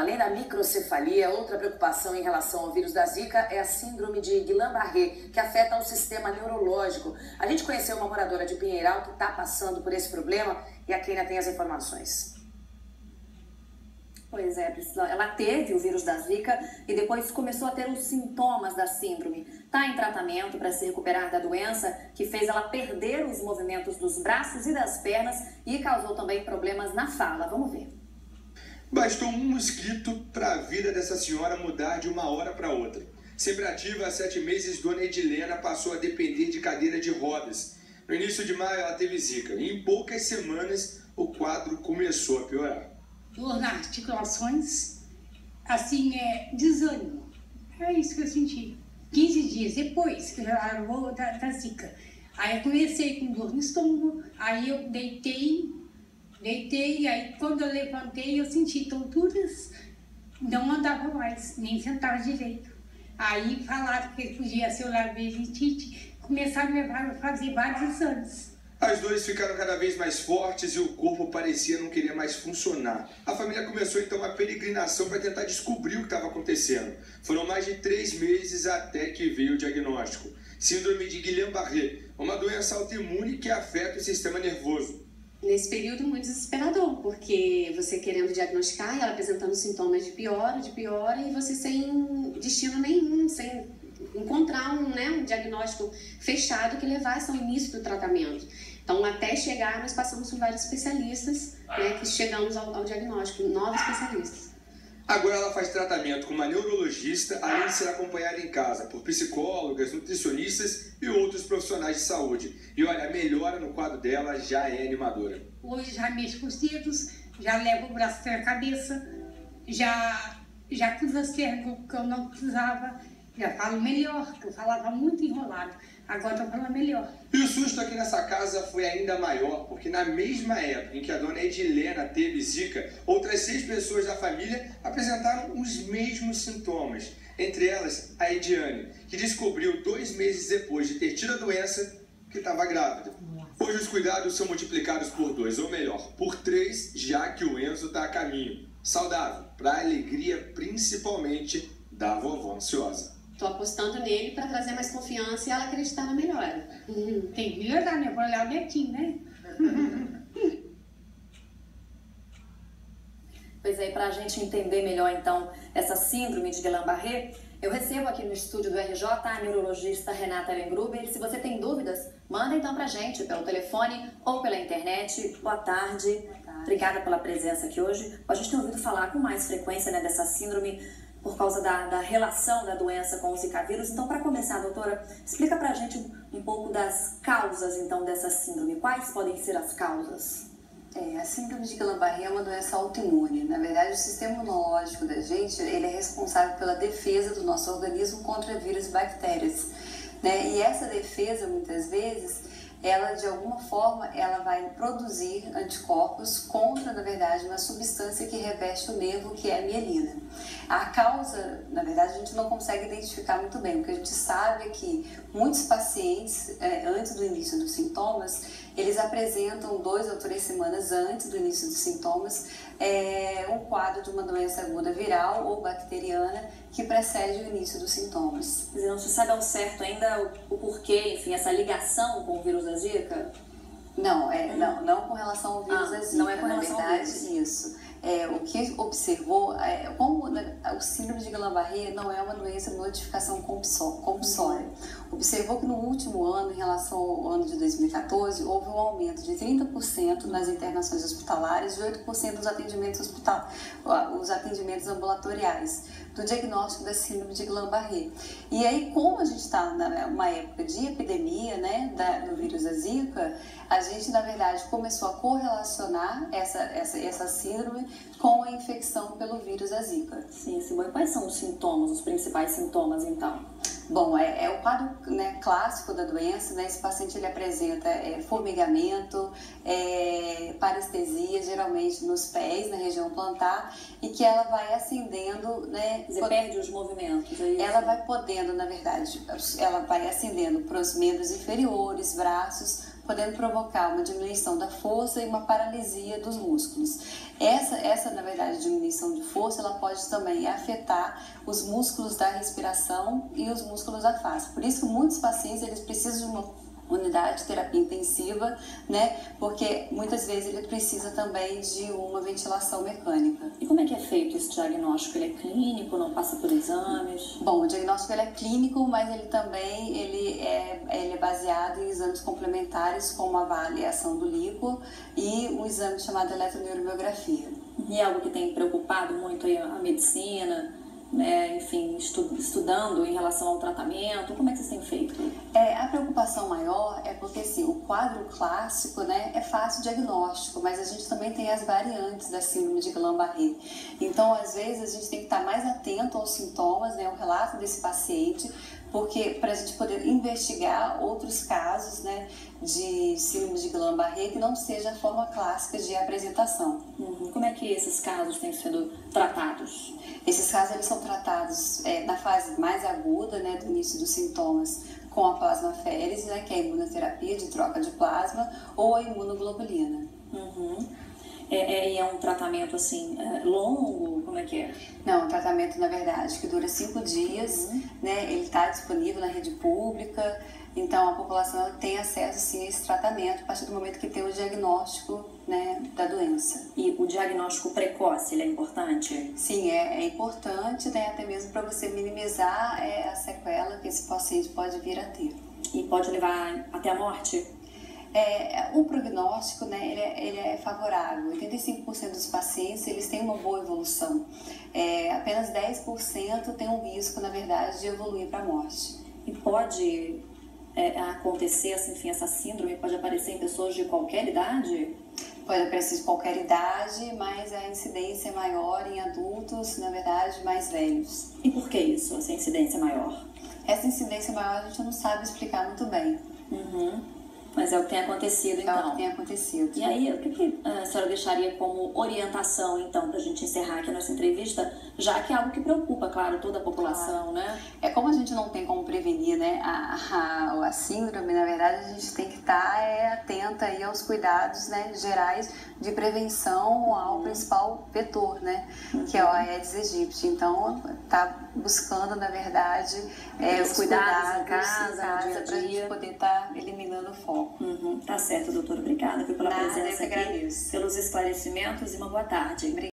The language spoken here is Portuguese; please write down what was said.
Além da microcefalia, outra preocupação em relação ao vírus da Zika é a síndrome de Guillain-Barré, que afeta o sistema neurológico. A gente conheceu uma moradora de Pinheiral que está passando por esse problema e aqui ainda tem as informações. Pois é, Priscila, ela teve o vírus da Zika e depois começou a ter os sintomas da síndrome. Está em tratamento para se recuperar da doença, que fez ela perder os movimentos dos braços e das pernas e causou também problemas na fala. Vamos ver. Bastou um mosquito para a vida dessa senhora mudar de uma hora para outra. Sempre ativa há 7 meses, Dona Edilena passou a depender de cadeira de rodas. No início de maio ela teve Zika e em poucas semanas o quadro começou a piorar. Dor nas articulações, assim, desânimo. É isso que eu senti. 15 dias depois que eu largou da Zika. Aí eu comecei com dor no estômago, aí eu deitei, aí quando eu levantei eu senti tonturas, não andava mais, nem sentava direito. Aí falaram que podia ser o labirintite, começaram a me levar a fazer vários exames. As dores ficaram cada vez mais fortes e o corpo parecia não querer mais funcionar. A família começou então uma peregrinação para tentar descobrir o que estava acontecendo. Foram mais de 3 meses até que veio o diagnóstico. Síndrome de Guillain-Barré, uma doença autoimune que afeta o sistema nervoso. Nesse período muito desesperador, porque você querendo diagnosticar e ela apresentando sintomas de piora, e você sem destino nenhum, sem encontrar um diagnóstico fechado que levasse ao início do tratamento. Então, até chegar, nós passamos por vários especialistas, que chegamos ao diagnóstico, 9 especialistas. Agora ela faz tratamento com uma neurologista, além de ser acompanhada em casa por psicólogas, nutricionistas e outros profissionais de saúde. E olha, a melhora no quadro dela já é animadora. Hoje já mexo com os dedos, já levo o braço até a cabeça, já cruzo as pernas que eu não precisava, já falo melhor, que eu falava muito enrolado. Agora estou falando melhor. E o susto aqui nessa casa foi ainda maior, porque na mesma época em que a Dona Edilena teve Zika, outras 6 pessoas da família apresentaram os mesmos sintomas. Entre elas, a Ediane, que descobriu 2 meses depois de ter tido a doença que estava grávida. Hoje os cuidados são multiplicados por 2, ou melhor, por 3, já que o Enzo está a caminho. Saudável, para a alegria principalmente da vovó ansiosa. Estou apostando nele para trazer mais confiança e ela acreditar na melhora. Tem que melhorar, né? Vou olhar o netinho, né? Pois é, para a gente entender melhor então essa síndrome de Guillain-Barré, eu recebo aqui no estúdio do RJ a neurologista Renata Lengruber. Se você tem dúvidas, manda então para a gente pelo telefone ou pela internet. Boa tarde. Obrigada pela presença aqui hoje. A gente tem ouvido falar com mais frequência dessa síndrome por causa da relação da doença com o Zika vírus. Então, para começar, doutora, explica para a gente um pouco das causas, então, dessa síndrome. Quais podem ser as causas? A síndrome de Guillain-Barré é uma doença autoimune. Na verdade, o sistema imunológico da gente, ele é responsável pela defesa do nosso organismo contra vírus e bactérias, E essa defesa, muitas vezes, ela de alguma forma ela vai produzir anticorpos contra, na verdade, uma substância que reveste o nervo, que é a mielina. A causa, na verdade, a gente não consegue identificar muito bem, porque a gente sabe que muitos pacientes, antes do início dos sintomas, eles apresentam 2 ou 3 semanas antes do início dos sintomas um quadro de uma doença aguda viral ou bacteriana que precede o início dos sintomas. Quer dizer, não se sabe ao certo ainda o porquê, enfim, essa ligação com o vírus da Zika? Não, não com relação ao vírus da Zika. Não é com relação na verdade, ao vírus. Isso. O que observou, como o síndrome de Guillain-Barré não é uma doença de notificação compulsória. Observou que no último ano, em relação ao ano de 2014, houve um aumento de 30% nas internações hospitalares e 8% dos os atendimentos ambulatoriais do diagnóstico da síndrome de Guillain-Barré. E aí, como a gente está numa época de epidemia, do vírus da Zika, a gente, na verdade, começou a correlacionar essa síndrome com a infecção pelo vírus da Zika. Sim, Simone. Quais são os sintomas, os principais sintomas, então? Bom, é o quadro clássico da doença, Esse paciente ele apresenta formigamento, parestesia, geralmente nos pés, na região plantar, e que ela vai ascendendo, Você perde os movimentos, é isso? Ela vai podendo, na verdade, ela vai ascendendo para os membros inferiores, braços, podendo provocar uma diminuição da força e uma paralisia dos músculos. Essa na verdade, diminuição de força, ela pode também afetar os músculos da respiração e os músculos da face. Por isso que muitos pacientes eles precisam de uma unidade de terapia intensiva, né? Porque muitas vezes ele precisa também de uma ventilação mecânica. E como é que é feito esse diagnóstico? Ele é clínico, não passa por exames? Bom, o diagnóstico ele é clínico, mas ele também ele é baseado em exames complementares, como a avaliação do líquor e um exame chamado eletroneuromiografia. E é algo que tem preocupado muito aí a medicina, né? Enfim, estudando em relação ao tratamento, como é que vocês têm feito? A preocupação maior é porque assim, o quadro clássico, né, é fácil diagnóstico, mas a gente também tem as variantes da síndrome de Guillain-Barré. Então, às vezes, a gente tem que estar mais atento aos sintomas, né, ao relato desse paciente, porque para a gente poder investigar outros casos, né, de síndrome de Guillain-Barré que não seja a forma clássica de apresentação. Como é que esses casos têm sido tratados? Esses casos eles são tratados na fase mais aguda, né, do início dos sintomas, com a plasmaférese, né, que é a imunoterapia de troca de plasma, ou a imunoglobulina. É um tratamento assim longo? Como é que é? Não, um tratamento na verdade que dura 5 dias, né? Ele está disponível na rede pública, então a população ela tem acesso sim a esse tratamento a partir do momento que tem o diagnóstico, né, da doença. E o diagnóstico precoce, ele é importante? Sim, é importante, né, até mesmo para você minimizar a sequela que esse paciente pode vir a ter. E pode levar até a morte? O prognóstico, né, ele é favorável. 85% dos pacientes eles têm uma boa evolução. Apenas 10% tem um risco, na verdade, de evoluir para a morte. E pode acontecer, assim, enfim, essa síndrome pode aparecer em pessoas de qualquer idade? Pode aparecer de qualquer idade, mas a incidência é maior em adultos, na verdade, mais velhos. E por que isso, essa incidência maior? Essa incidência maior a gente não sabe explicar muito bem. Mas é o que tem acontecido, então. É o que tem acontecido. E aí, o que a senhora deixaria como orientação, então, para a gente encerrar aqui a nossa entrevista, já que é algo que preocupa, claro, toda a população, né? Como a gente não tem como prevenir, né, a síndrome, na verdade, a gente tem que estar atenta aí aos cuidados, né, gerais de prevenção ao principal vetor, né, que é o Aedes aegypti. Então, tá buscando, na verdade, os cuidados em casa para a gente poder estar eliminando o foco. Tá certo, doutora. Obrigada pela presença aqui, pelos esclarecimentos e uma boa tarde.